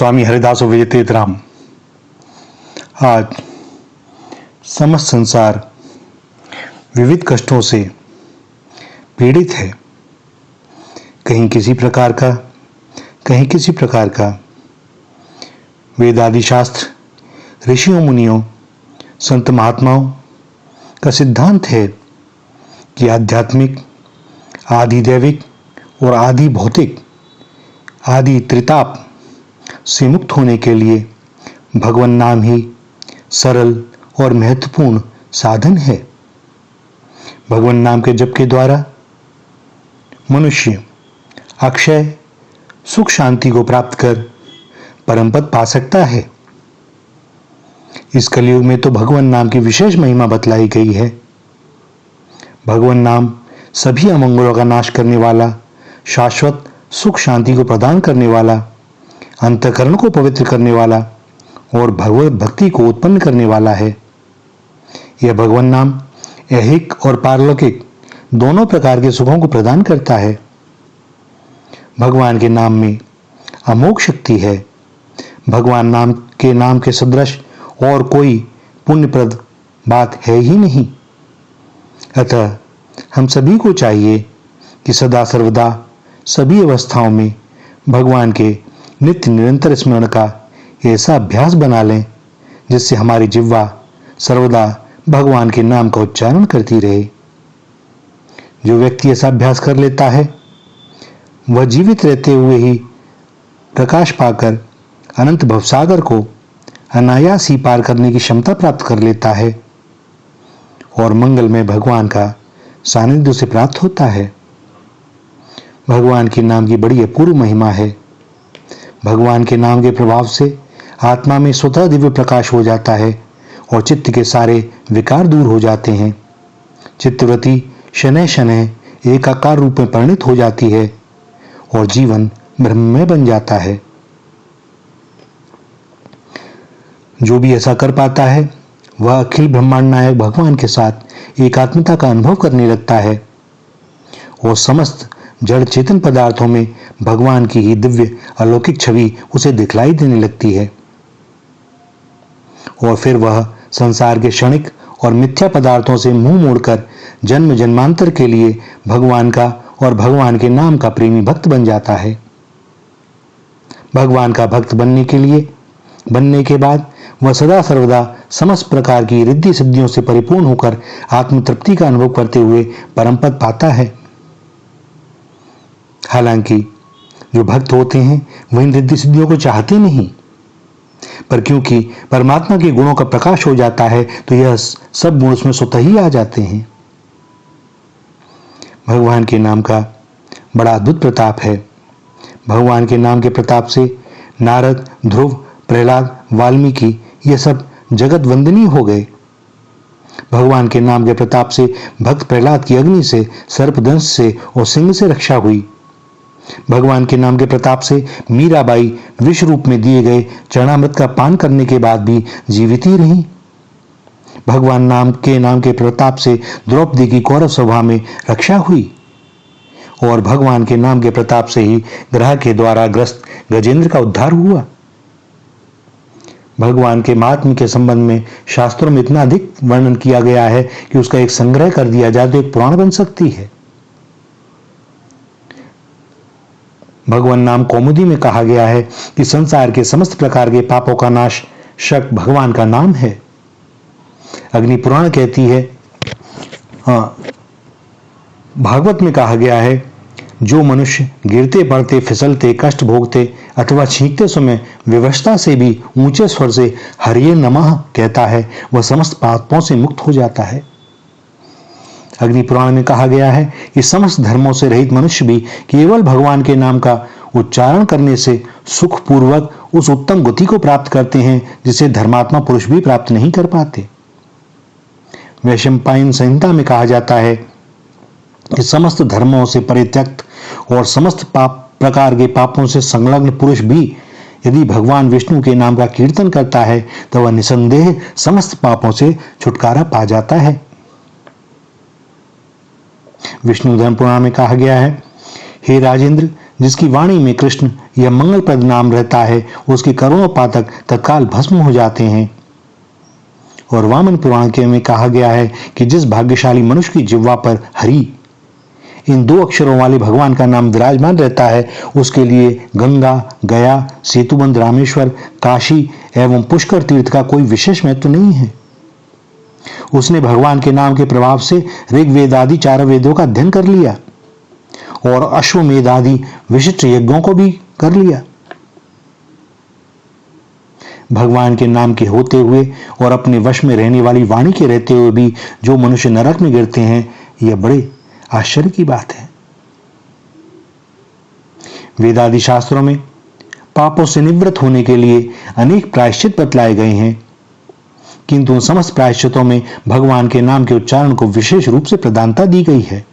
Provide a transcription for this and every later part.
स्वामी हरिदास विजय राम। आज समस्त संसार विविध कष्टों से पीड़ित है। कहीं किसी प्रकार का, कहीं किसी प्रकार का। वेद आदि शास्त्र, ऋषियों मुनियों, संत महात्माओं का सिद्धांत है कि आध्यात्मिक, आदि दैविक और आदि भौतिक, आदि त्रिताप से मुक्त होने के लिए भगवान नाम ही सरल और महत्वपूर्ण साधन है। भगवान नाम के जप के द्वारा मनुष्य अक्षय सुख शांति को प्राप्त कर परम पद पा सकता है। इस कलयुग में तो भगवान नाम की विशेष महिमा बतलाई गई है। भगवान नाम सभी अमंगलों का नाश करने वाला, शाश्वत सुख शांति को प्रदान करने वाला, अंतःकरण को पवित्र करने वाला और भगवत भक्ति को उत्पन्न करने वाला है। यह भगवान नाम ऐहिक और पारलौकिक दोनों प्रकार के सुखों को प्रदान करता है। भगवान के नाम में अमोघ शक्ति है। भगवान नाम के सदृश और कोई पुण्यप्रद बात है ही नहीं। अतः हम सभी को चाहिए कि सदा सर्वदा सभी अवस्थाओं में भगवान के नित्य निरंतर स्मरण का ऐसा अभ्यास बना लें जिससे हमारी जिह्वा सर्वदा भगवान के नाम का उच्चारण करती रहे। जो व्यक्ति ऐसा अभ्यास कर लेता है वह जीवित रहते हुए ही प्रकाश पाकर अनंत भवसागर को अनायास ही पार करने की क्षमता प्राप्त कर लेता है और मंगल में भगवान का सानिध्य से प्राप्त होता है। भगवान के नाम की बड़ी अपूर्व महिमा है। भगवान के नाम के प्रभाव से आत्मा में स्वतः दिव्य प्रकाश हो जाता है और चित्त के सारे विकार दूर हो जाते हैं। चित्तवृत्ति शनैः शनैः एकाकार रूप में परिणित हो जाती है और जीवन ब्रह्ममय बन जाता है। जो भी ऐसा कर पाता है वह अखिल ब्रह्मांड नायक भगवान के साथ एकात्मता का अनुभव करने लगता है और समस्त जड़ चेतन पदार्थों में भगवान की ही दिव्य अलौकिक छवि उसे दिखलाई देने लगती है और फिर वह संसार के क्षणिक और मिथ्या पदार्थों से मुंह मोड़कर जन्म जन्मांतर के लिए भगवान का और भगवान के नाम का प्रेमी भक्त बन जाता है। भगवान का भक्त बनने के बाद वह सदा सर्वदा समस्त प्रकार की रिद्धि सिद्धियों से परिपूर्ण होकर आत्म तृप्ति का अनुभव करते हुए परम पद पाता है। हालांकि जो भक्त होते हैं वह इन रिद्धि सिद्धियों को चाहते नहीं, पर क्योंकि परमात्मा के गुणों का प्रकाश हो जाता है तो यह सब गुण उसमें स्वतः ही आ जाते हैं। भगवान के नाम का बड़ा अद्भुत प्रताप है। भगवान के नाम के प्रताप से नारद, ध्रुव, प्रहलाद, वाल्मीकि ये सब जगत वंदनीय हो गए। भगवान के नाम के प्रताप से भक्त प्रहलाद की अग्नि से, सर्पदंश से और सिंह से रक्षा हुई। भगवान के नाम के प्रताप से मीराबाई विष रूप में दिए गए चरणामृत का पान करने के बाद भी जीवित ही रही। भगवान नाम के प्रताप से द्रौपदी की कौरव सभा में रक्षा हुई और भगवान के नाम के प्रताप से ही ग्रह के द्वारा ग्रस्त गजेंद्र का उद्धार हुआ। भगवान के महात्म्य के संबंध में शास्त्रों में इतना अधिक वर्णन किया गया है कि उसका एक संग्रह कर दिया जाए तो एक पुराण बन सकती है। भगवान नाम कौमुदी में कहा गया है कि संसार के समस्त प्रकार के पापों का नाश शक भगवान का नाम है। अग्नि पुराण कहती है, भागवत में कहा गया है, जो मनुष्य गिरते पड़ते, फिसलते, कष्ट भोगते अथवा छींकते समय विवशता से भी ऊंचे स्वर से हरिये नमः कहता है वह समस्त पापों से मुक्त हो जाता है। अग्नि पुराण में कहा गया है कि समस्त धर्मों से रहित मनुष्य भी केवल भगवान के नाम का उच्चारण करने से सुखपूर्वक उस उत्तम गति को प्राप्त करते हैं जिसे धर्मात्मा पुरुष भी प्राप्त नहीं कर पाते। वैशंपायन संहिता में कहा जाता है कि समस्त धर्मों से परित्यक्त और समस्त प्रकार के पापों से संलग्न पुरुष भी यदि भगवान विष्णु के नाम का कीर्तन करता है तो वह निसंदेह समस्त पापों से छुटकारा पा जाता है। विष्णु धर्म पुराण में कहा गया है, हे राजेंद्र, जिसकी वाणी में कृष्ण यह मंगलप्रद नाम रहता है, उसके करोड़ों पातक तत्काल भस्म हो जाते हैं। और वामन पुराण के में कहा गया है कि जिस भाग्यशाली मनुष्य की जिह्वा पर हरि इन 2 अक्षरों वाले भगवान का नाम विराजमान रहता है, उसके लिए गंगा, गया, सेतुबंध, रामेश्वर, काशी एवं पुष्कर तीर्थ का कोई विशेष महत्व नहीं है। उसने भगवान के नाम के प्रभाव से ऋग्वेद आदि 4 वेदों का अध्ययन कर लिया और अश्वमेध आदि विशिष्ट यज्ञों को भी कर लिया। भगवान के नाम के होते हुए और अपने वश में रहने वाली वाणी के रहते हुए भी जो मनुष्य नरक में गिरते हैं, यह बड़े आश्चर्य की बात है। वेदादि शास्त्रों में पापों से निवृत्त होने के लिए अनेक प्रायश्चित बतलाए गए हैं, किंतु उन समस्त प्रायश्चितों में भगवान के नाम के उच्चारण को विशेष रूप से प्रधानता दी गई है।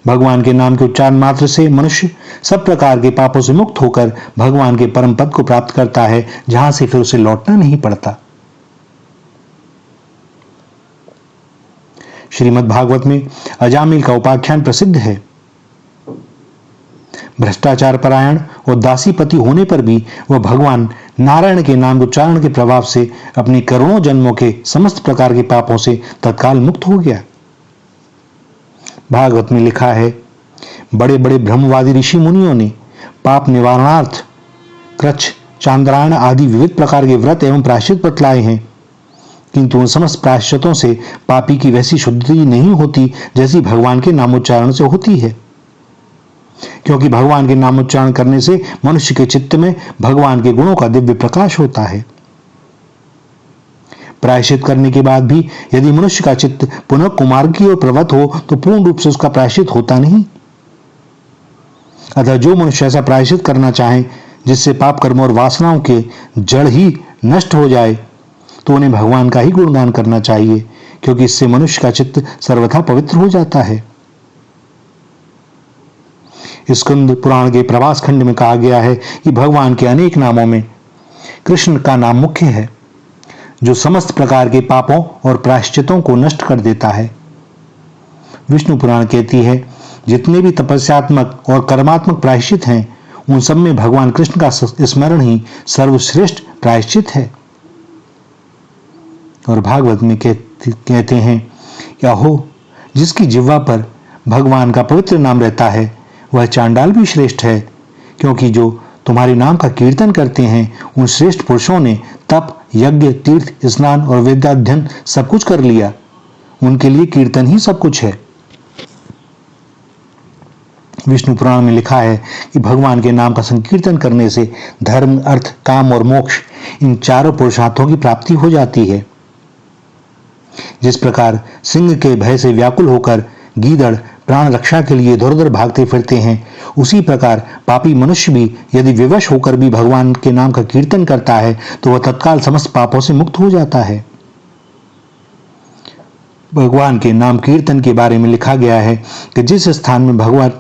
भगवान के नाम के उच्चारण मात्र से मनुष्य सब प्रकार के पापों से मुक्त होकर भगवान के परम पद को प्राप्त करता है, जहां से फिर उसे लौटना नहीं पड़ता। श्रीमद् भागवत में अजामिल का उपाख्यान प्रसिद्ध है। भ्रष्टाचार परायण और दासीपति होने पर भी वह भगवान नारायण के नाम उच्चारण के प्रभाव से अपने करोड़ों जन्मों के समस्त प्रकार के पापों से तत्काल मुक्त हो गया। भागवत में लिखा है, बड़े बड़े ब्रह्मवादी ऋषि मुनियों ने पाप निवारणार्थ कृच्छ, चांद्रायण आदि विविध प्रकार के व्रत एवं प्रायश्चित बतलाए हैं, किंतु उन समस्त प्रायश्चितों से पापी की वैसी शुद्धि नहीं होती जैसी भगवान के नामोच्चारण से होती है। क्योंकि भगवान के नामोच्चारण करने से मनुष्य के चित्त में भगवान के गुणों का दिव्य प्रकाश होता है। प्रायश्चित करने के बाद भी यदि मनुष्य का चित्त पुनः कुमार्ग की ओर प्रवृत्त हो तो पूर्ण रूप से उसका प्रायश्चित होता नहीं। अतः जो मनुष्य ऐसा प्रायश्चित करना चाहे जिससे पाप कर्म और वासनाओं के जड़ ही नष्ट हो जाए, तो उन्हें भगवान का ही गुणगान करना चाहिए, क्योंकि इससे मनुष्य का चित्त सर्वथा पवित्र हो जाता है। स्कंद पुराण के प्रवास खंड में कहा गया है कि भगवान के अनेक नामों में कृष्ण का नाम मुख्य है, जो समस्त प्रकार के पापों और प्रायश्चितों को नष्ट कर देता है। विष्णु पुराण कहती है, जितने भी तपस्यात्मक और कर्मात्मक प्रायश्चित हैं, उन सब में भगवान कृष्ण का स्मरण ही सर्वश्रेष्ठ प्रायश्चित है। और भागवत में कहते हैं, अहो, जिसकी जिह्वा पर भगवान का पवित्र नाम रहता है, वह चांडाल भी श्रेष्ठ है, क्योंकि जो तुम्हारे नाम का कीर्तन करते हैं, उन श्रेष्ठ पुरुषों ने तप, यज्ञ, तीर्थ, स्नान और वेदाध्ययन सब कुछ कर लिया। उनके लिए कीर्तन ही सब कुछ है। विष्णु पुराण में लिखा है कि भगवान के नाम का संकीर्तन करने से धर्म, अर्थ, काम और मोक्ष इन चारों पुरुषार्थों की प्राप्ति हो जाती है। जिस प्रकार सिंह के भय से व्याकुल होकर गीदड़ प्राण रक्षा के लिए इधर उधर भागते फिरते हैं, उसी प्रकार पापी मनुष्य भी यदि विवश होकर भी भगवान के नाम का कीर्तन करता है तो वह तत्काल समस्त पापों से मुक्त हो जाता है। भगवान के नाम कीर्तन के बारे में लिखा गया है कि जिस स्थान में भगवान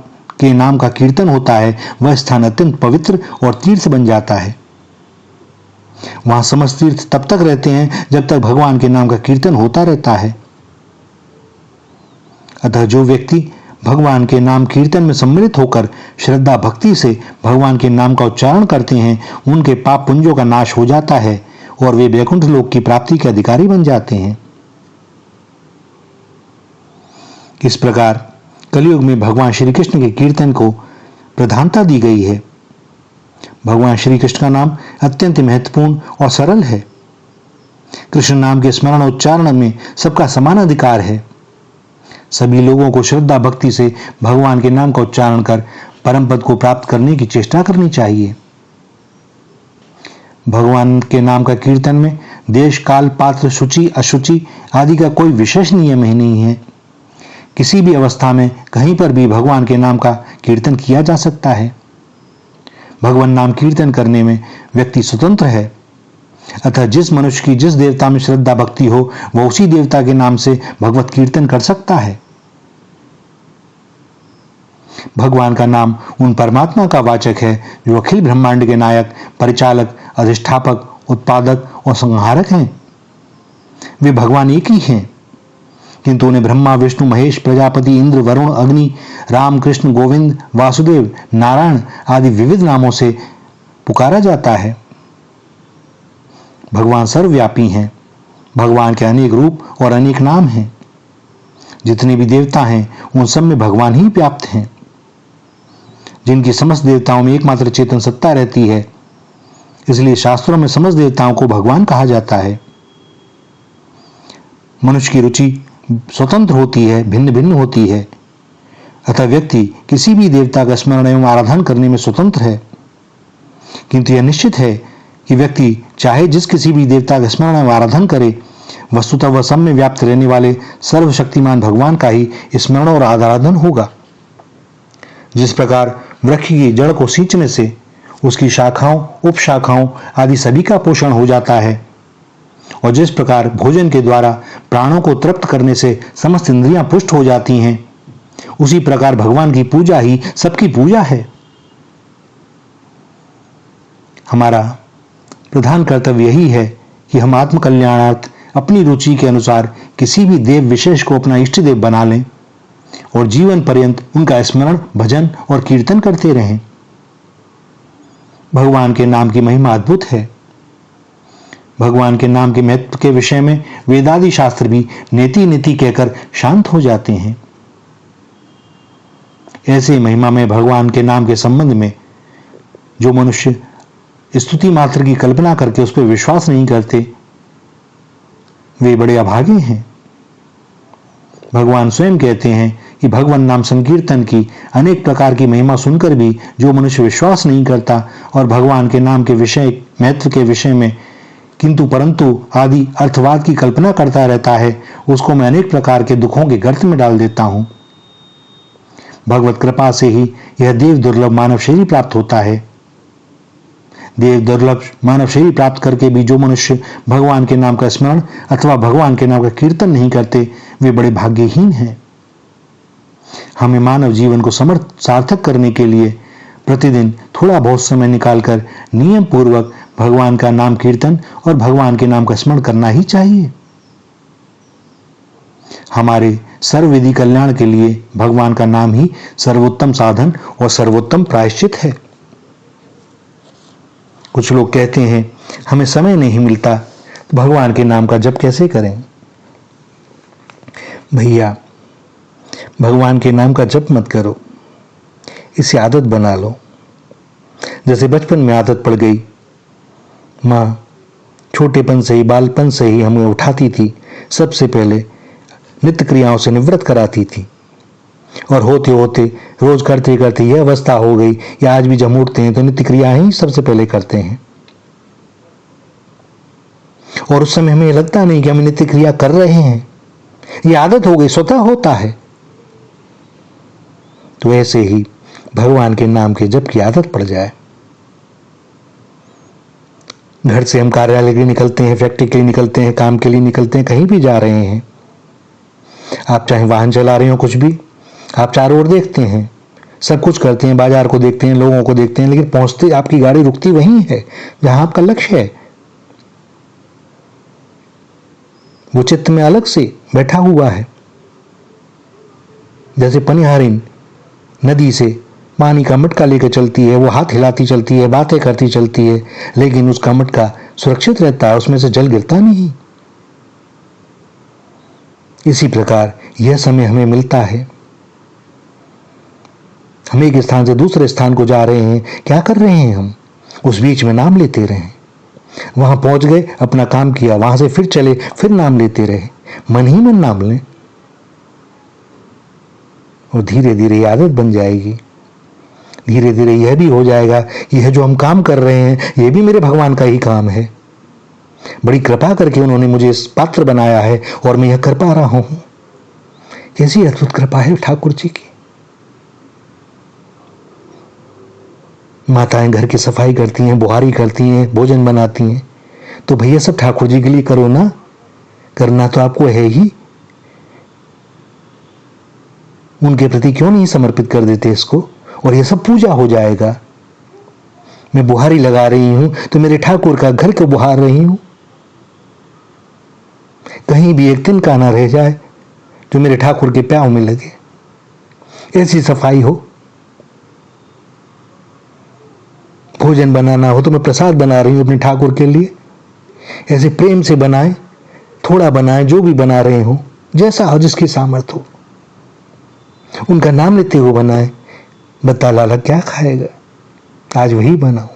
के नाम का कीर्तन होता है, वह स्थान अत्यंत पवित्र और तीर्थ बन जाता है। वहां समस्त तीर्थ तब तक रहते हैं जब तक भगवान के नाम का कीर्तन होता रहता है। अतः जो व्यक्ति भगवान के नाम कीर्तन में सम्मिलित होकर श्रद्धा भक्ति से भगवान के नाम का उच्चारण करते हैं, उनके पाप पुंजों का नाश हो जाता है और वे वैकुंठ लोक की प्राप्ति के अधिकारी बन जाते हैं। इस प्रकार कलयुग में भगवान श्री कृष्ण के कीर्तन को प्रधानता दी गई है। भगवान श्री कृष्ण का नाम अत्यंत महत्वपूर्ण और सरल है। कृष्ण नाम के स्मरण उच्चारण में सबका समान अधिकार है। सभी लोगों को श्रद्धा भक्ति से भगवान के नाम का उच्चारण कर परम पद को प्राप्त करने की चेष्टा करनी चाहिए। भगवान के नाम का कीर्तन में देश, काल, पात्र, शुचि, अशुचि आदि का कोई विशेष नियम ही नहीं है। किसी भी अवस्था में कहीं पर भी भगवान के नाम का कीर्तन किया जा सकता है। भगवान नाम कीर्तन करने में व्यक्ति स्वतंत्र है। अतः जिस मनुष्य की जिस देवता में श्रद्धा भक्ति हो, वह उसी देवता के नाम से भगवत कीर्तन कर सकता है। भगवान का नाम उन परमात्मा का वाचक है जो अखिल ब्रह्मांड के नायक, परिचालक, अधिष्ठापक, उत्पादक और संहारक हैं। वे भगवान एक ही हैं। किंतु उन्हें ब्रह्मा, विष्णु, महेश, प्रजापति, इंद्र, वरुण, अग्नि, राम, कृष्ण, गोविंद, वासुदेव, नारायण आदि विविध नामों से पुकारा जाता है। भगवान सर्वव्यापी हैं। भगवान के अनेक रूप और अनेक नाम हैं। जितने भी देवता हैं उन सब में भगवान ही व्याप्त हैं। जिनकी समस्त देवताओं में एकमात्र चेतन सत्ता रहती है, इसलिए शास्त्रों में समस्त देवताओं को भगवान कहा जाता है। मनुष्य की रुचि स्वतंत्र होती है, भिन्न भिन्न होती है, अतः व्यक्ति किसी भी देवता का स्मरण एवं आराधन करने में स्वतंत्र है। किंतु यह निश्चित है कि व्यक्ति चाहे जिस किसी भी देवता का स्मरण एवं आराधन करे, वस्तुतः वह सब में व्याप्त रहने वाले सर्वशक्तिमान भगवान का ही स्मरण और आराधन होगा। जिस प्रकार वृक्ष की जड़ को सींचने से उसकी शाखाओं, उपशाखाओं आदि सभी का पोषण हो जाता है, और जिस प्रकार भोजन के द्वारा प्राणों को तृप्त करने से समस्त इंद्रियां पुष्ट हो जाती हैं, उसी प्रकार भगवान की पूजा ही सबकी पूजा है। हमारा प्रधान कर्तव्य यही है कि हम आत्मकल्याणार्थ अपनी रुचि के अनुसार किसी भी देव विशेष को अपना इष्ट देव बना लें और जीवन पर्यंत उनका स्मरण, भजन और कीर्तन करते रहें। भगवान के नाम की महिमा अद्भुत है। भगवान के नाम के महत्व के विषय में वेदादि शास्त्र भी नेति नेति कहकर शांत हो जाते हैं। ऐसे महिमा में भगवान के नाम के संबंध में जो मनुष्य स्तुति मात्र की कल्पना करके उस पर विश्वास नहीं करते, वे बड़े अभागे हैं। भगवान स्वयं कहते हैं कि भगवान नाम संकीर्तन की अनेक प्रकार की महिमा सुनकर भी जो मनुष्य विश्वास नहीं करता और भगवान के नाम के विषय, महत्व के विषय में किंतु परंतु आदि अर्थवाद की कल्पना करता रहता है, उसको मैं अनेक प्रकार के दुखों के गर्त में डाल देता हूं। भगवत कृपा से ही यह देव दुर्लभ मानव शरीर प्राप्त होता है। देव दुर्लभ मानव शरीर प्राप्त करके भी जो मनुष्य भगवान के नाम का स्मरण अथवा भगवान के नाम का कीर्तन नहीं करते, वे बड़े भाग्यहीन हैं। हमें मानव जीवन को सार्थक करने के लिए प्रतिदिन थोड़ा बहुत समय निकालकर नियम पूर्वक भगवान का नाम कीर्तन और भगवान के नाम का स्मरण करना ही चाहिए। हमारे सर्वविधि कल्याण के लिए भगवान का नाम ही सर्वोत्तम साधन और सर्वोत्तम प्रायश्चित है। कुछ लोग कहते हैं हमें समय नहीं मिलता, तो भगवान के नाम का जप कैसे करें? भैया, भगवान के नाम का जप मत करो, इसे आदत बना लो। जैसे बचपन में आदत पड़ गई, माँ छोटेपन से ही, बालपन से ही हमें उठाती थी, सबसे पहले नित्य क्रियाओं से निवृत्त कराती थी, और होते होते रोज करते करते यह अवस्था हो गई या आज भी जब उठते हैं तो नित्य क्रियाएं ही सबसे पहले करते हैं, और उस समय हमें लगता नहीं कि हम नित्य क्रिया कर रहे हैं, ये आदत हो गई, स्वतः होता है। तो ऐसे ही भगवान के नाम के जप की आदत पड़ जाए। घर से हम कार्यालय के लिए निकलते हैं, फैक्ट्री के लिए निकलते हैं, काम के लिए निकलते हैं, कहीं भी जा रहे हैं, आप चाहे वाहन चला रहे हो, कुछ भी, आप चारों ओर देखते हैं, सब कुछ करते हैं, बाजार को देखते हैं, लोगों को देखते हैं, लेकिन पहुंचते आपकी गाड़ी रुकती वहीं है जहां आपका लक्ष्य है। वो चित्त में अलग से बैठा हुआ है। जैसे पनिहारिन नदी से पानी का मटका लेकर चलती है, वो हाथ हिलाती चलती है, बातें करती चलती है, लेकिन उसका मटका सुरक्षित रहता है, उसमें से जल गिरता नहीं। इसी प्रकार यह समय हमें मिलता है, हम एक स्थान से दूसरे स्थान को जा रहे हैं, क्या कर रहे हैं हम? उस बीच में नाम लेते रहे, वहां पहुंच गए, अपना काम किया, वहां से फिर चले, फिर नाम लेते रहे, मन ही मन नाम लें, और धीरे धीरे ये आदत बन जाएगी। धीरे धीरे यह भी हो जाएगा कि यह जो हम काम कर रहे हैं यह भी मेरे भगवान का ही काम है, बड़ी कृपा करके उन्होंने मुझे इस पात्र बनाया है और मैं यह कर पा रहा हूं। कैसी अद्भुत कृपा है ठाकुर जी की। माताएं घर की सफाई करती हैं, बुहारी करती हैं, भोजन बनाती हैं, तो भैया सब ठाकुर जी के लिए करो ना, करना तो आपको है ही, उनके प्रति क्यों नहीं समर्पित कर देते इसको, और यह सब पूजा हो जाएगा। मैं बुहारी लगा रही हूं तो मेरे ठाकुर का घर को बुहार रही हूं, कहीं भी एक तिनका ना रह जाए, जो मेरे ठाकुर के प्याव में लगे। ऐसी सफाई हो, भोजन बनाना हो तो मैं प्रसाद बना रही हूं अपने ठाकुर के लिए, ऐसे प्रेम से बनाए, थोड़ा बनाए, जो भी बना रहे हो, जैसा हो, जिसकी सामर्थ्य हो, उनका नाम लेते हुए बनाए। बता लाला क्या खाएगा, आज वही बनाओ।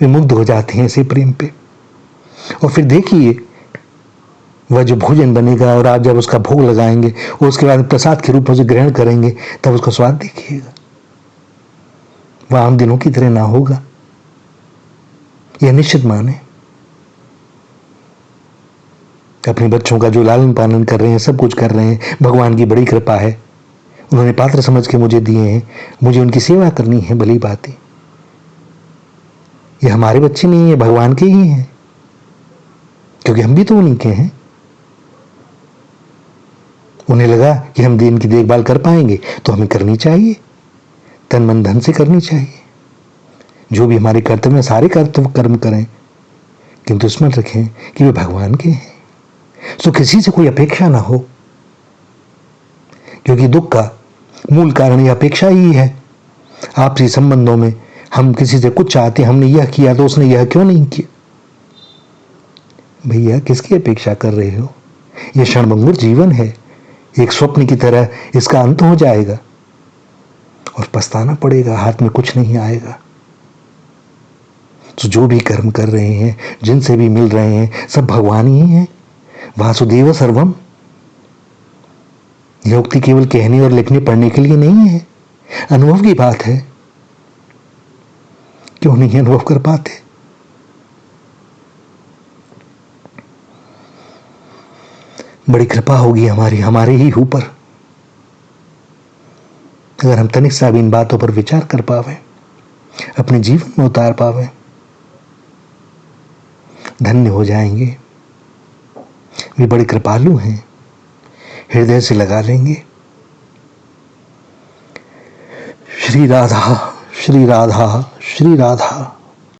वे मुग्ध हो जाते हैं ऐसे प्रेम पे। और फिर देखिए, वह जो भोजन बनेगा और आप जब उसका भोग लगाएंगे और उसके बाद प्रसाद के रूप में उसे ग्रहण करेंगे, तब उसका स्वाद देखिएगा, वह आम दिनों की तरह ना होगा, यह निश्चित माने। अपने बच्चों का जो लालन पालन कर रहे हैं, सब कुछ कर रहे हैं, भगवान की बड़ी कृपा है, उन्होंने पात्र समझ के मुझे दिए हैं, मुझे उनकी सेवा करनी है, भली बात है। ये हमारे बच्चे नहीं है, भगवान के ही हैं, क्योंकि हम भी तो उन्हीं के हैं। उन्हें लगा कि हम दिन की देखभाल कर पाएंगे तो हमें करनी चाहिए, तन मन धन से करनी चाहिए। जो भी हमारे कर्तव्य में सारे कर्तव्य कर्म करें, किंतु स्मरण रखें कि वे भगवान के हैं। सो किसी से कोई अपेक्षा ना हो, क्योंकि दुख का मूल कारण यह अपेक्षा ही है। आपसी संबंधों में हम किसी से कुछ चाहते, हमने यह किया तो उसने यह क्यों नहीं किया। भैया किसकी अपेक्षा कर रहे हो? यह क्षणभंगुर जीवन है, एक स्वप्न की तरह इसका अंत हो जाएगा और पछताना पड़ेगा, हाथ में कुछ नहीं आएगा। तो जो भी कर्म कर रहे हैं, जिनसे भी मिल रहे हैं, सब भगवान ही हैं। वासुदेव सर्वम। यह उक्ति केवल कहने और लिखने पढ़ने के लिए नहीं है, अनुभव की बात है। क्यों नहीं अनुभव कर पाते? बड़ी कृपा होगी हमारे ही ऊपर, अगर हम तनिक सा भी इन बातों पर विचार कर पावे, अपने जीवन में उतार पावे, धन्य हो जाएंगे। वे बड़े कृपालु हैं, हृदय से लगा लेंगे। श्री राधा, श्री राधा, श्री राधा।